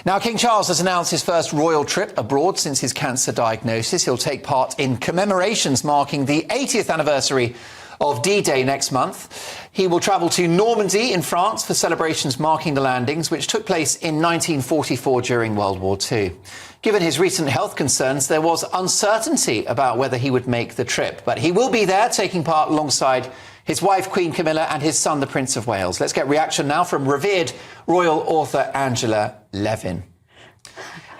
Now, King Charles has announced his first royal trip abroad since his cancer diagnosis. He'll take part in commemorations marking the 80th anniversary of D-Day next month. He will travel to Normandy in France for celebrations marking the landings, which took place in 1944 during World War II. Given his recent health concerns, there was uncertainty about whether he would make the trip, but he will be there taking part alongside his wife, Queen Camilla, and his son, the Prince of Wales. Let's get reaction now from revered royal author Angela Levin.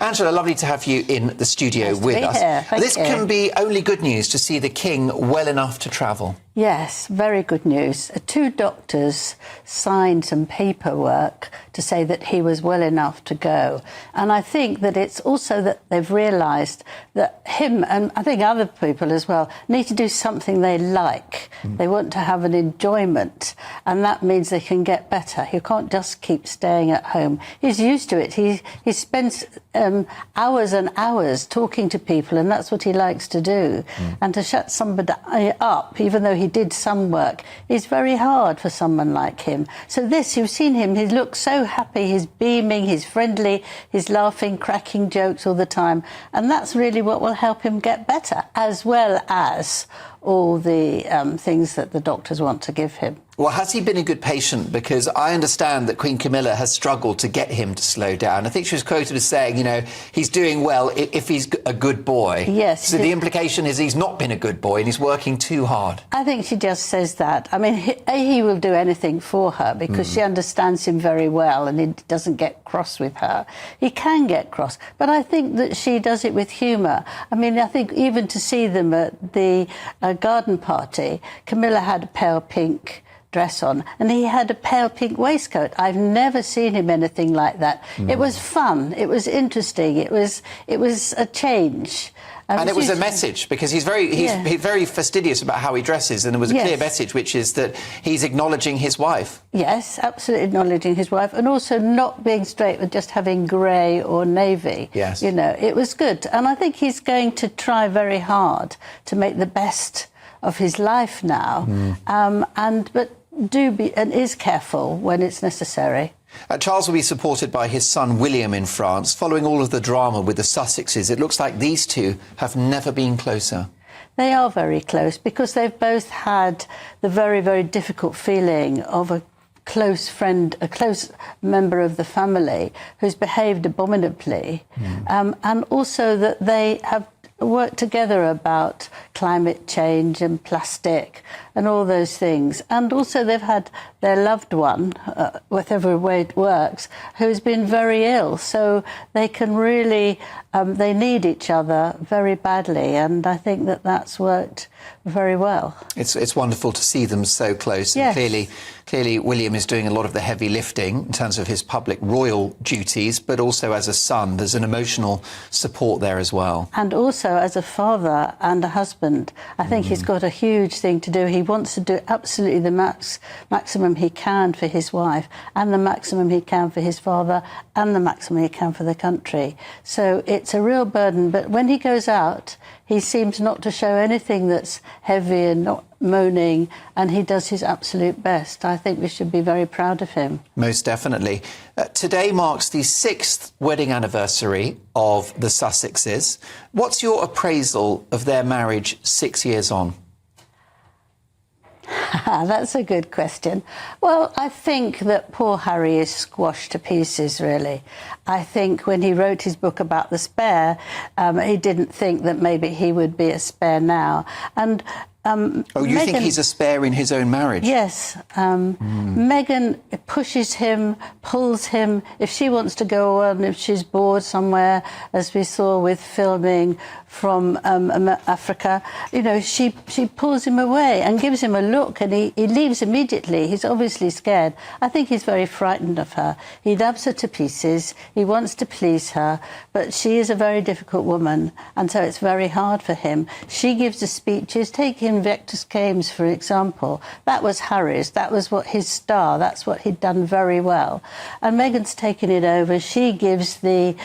Angela, lovely to have you in the studio with us. This can be only good news to see the King well enough to travel. Yes, very good news. 2 doctors signed some paperwork to say that he was well enough to go. And I think that it's also that they've realised that him, and I think other people as well, need to do something they like. They want to have an enjoyment, and that means they can get better. He can't just keep staying at home. He's used to it. He spends hours and hours talking to people, and that's what he likes to do. And to shut somebody up, even though he did some work, is very hard for someone like him. So this, you've seen him, he looks so happy, he's beaming, he's friendly, he's laughing, cracking jokes all the time, and that's really what will help him get better, as well as all the things that the doctors want to give him. Well, has he been a good patient? Because I understand that Queen Camilla has struggled to get him to slow down. I think she was quoted as saying, you know, he's doing well if he's a good boy. Yes. So the implication is he's not been a good boy and he's working too hard. I think she just says that. I mean, he will do anything for her because she understands him very well and he doesn't get cross with her. He can get cross, but I think that she does it with humour. I mean, I think even to see them at the garden party, Camilla had a pale pink dress on and he had a pale pink waistcoat. I've never seen him anything like that. It was fun, it was interesting, it was a change. And it was a message, because he's very fastidious about how he dresses, and there was a clear message, which is that he's acknowledging his wife. Yes, absolutely acknowledging his wife, and also not being straight with just having grey or navy. Yes. You know, it was good. And I think he's going to try very hard to make the best of his life now, but is careful when it's necessary. Charles will be supported by his son William in France. Following all of the drama with the Sussexes, it looks like these two have never been closer. They are very close because they've both had the very, very difficult feeling of a close friend, a close member of the family who's behaved abominably, and also that they have worked together about climate change and plastic and all those things. And also they've had their loved one, whatever way it works, who's been very ill. So they can really, they need each other very badly. And I think that that's worked very well. It's wonderful to see them so close. Yes. And clearly William is doing a lot of the heavy lifting in terms of his public royal duties, but also as a son, there's an emotional support there as well. And also as a father and a husband, I think he's got a huge thing to do. He wants to do absolutely the maximum he can for his wife, and the maximum he can for his father, and the maximum he can for the country. So it's a real burden, but when he goes out, he seems not to show anything that's heavy and not moaning, and he does his absolute best. I think we should be very proud of him. Most definitely. Today marks the 6th wedding anniversary of the Sussexes. What's your appraisal of their marriage 6 years on? That's a good question. Well, I think that poor Harry is squashed to pieces, really. I think when he wrote his book about the spare, he didn't think that maybe he would be a spare now. And you think he's a spare in his own marriage? Yes. Meghan pushes him, pulls him. If she wants to go on, if she's bored somewhere, as we saw with filming from Africa, you know, she pulls him away and gives him a look, and he leaves immediately. He's obviously scared. I think he's very frightened of her. He loves her to pieces. He wants to please her, but she is a very difficult woman, and so it's very hard for him. She gives the speeches. Take Invictus Games, for example. That was Harry's. That was what his star. That's what he'd done very well. And Meghan's taken it over. She gives the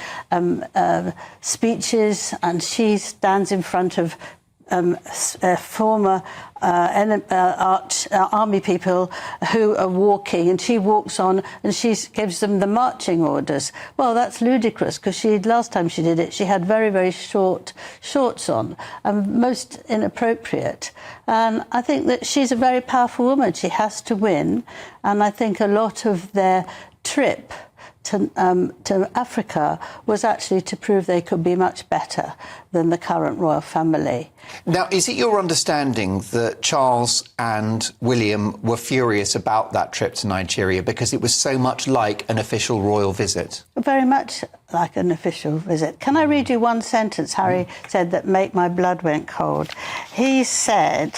speeches, and she stands in front of former army people who are walking, and she walks on and she gives them the marching orders. Well, that's ludicrous, because last time she did it, she had very, very short shorts on, most inappropriate. And I think that she's a very powerful woman. She has to win, and I think a lot of their trip to Africa was actually to prove they could be much better than the current royal family. Now, is it your understanding that Charles and William were furious about that trip to Nigeria because it was so much like an official royal visit? Very much like an official visit. Can I read you one sentence Harry said that made my blood went cold? He said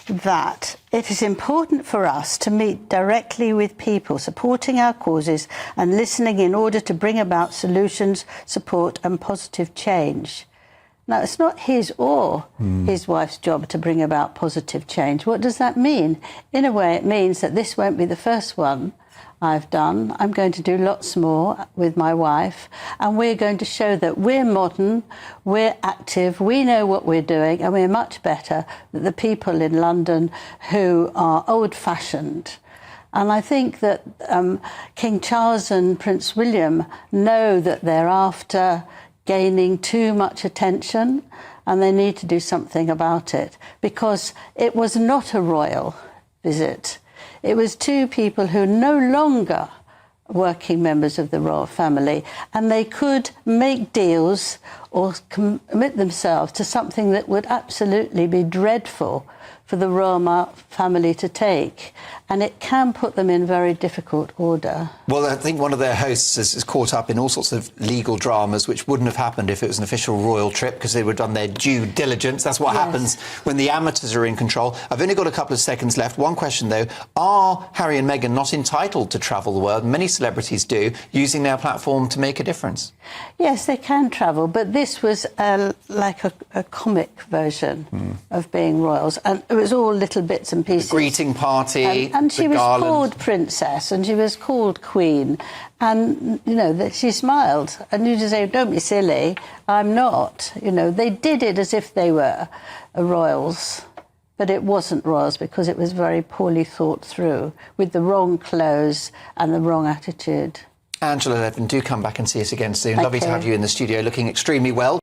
that it is important for us to meet directly with people, supporting our causes and listening in order to bring about solutions, support and positive change. Now, it's not his or his wife's job to bring about positive change. What does that mean? In a way, it means that this won't be the first one I've done. I'm going to do lots more with my wife, and we're going to show that we're modern, we're active, we know what we're doing, and we're much better than the people in London who are old-fashioned. And I think that King Charles and Prince William know that they're after gaining too much attention, and they need to do something about it, because it was not a royal visit. It was two people who are no longer working members of the royal family, and they could make deals or commit themselves to something that would absolutely be dreadful for the royal family to take, and it can put them in very difficult order. Well, I think one of their hosts is caught up in all sorts of legal dramas, which wouldn't have happened if it was an official royal trip, because they would have done their due diligence. That's what happens when the amateurs are in control. I've only got a couple of seconds left. One question, though. Are Harry and Meghan not entitled to travel the world? Many celebrities do, using their platform to make a difference. Yes, they can travel, but this was like a comic version of being royals, and it was all little bits and pieces. The greeting party, and she was garland. called princess, and she was called queen, and you know that she smiled, and you just say, "Don't be silly, I'm not." You know, they did it as if they were royals, but it wasn't royals, because it was very poorly thought through, with the wrong clothes and the wrong attitude. Angela Levin, do come back and see us again soon. Lovely to have you in the studio, looking extremely well.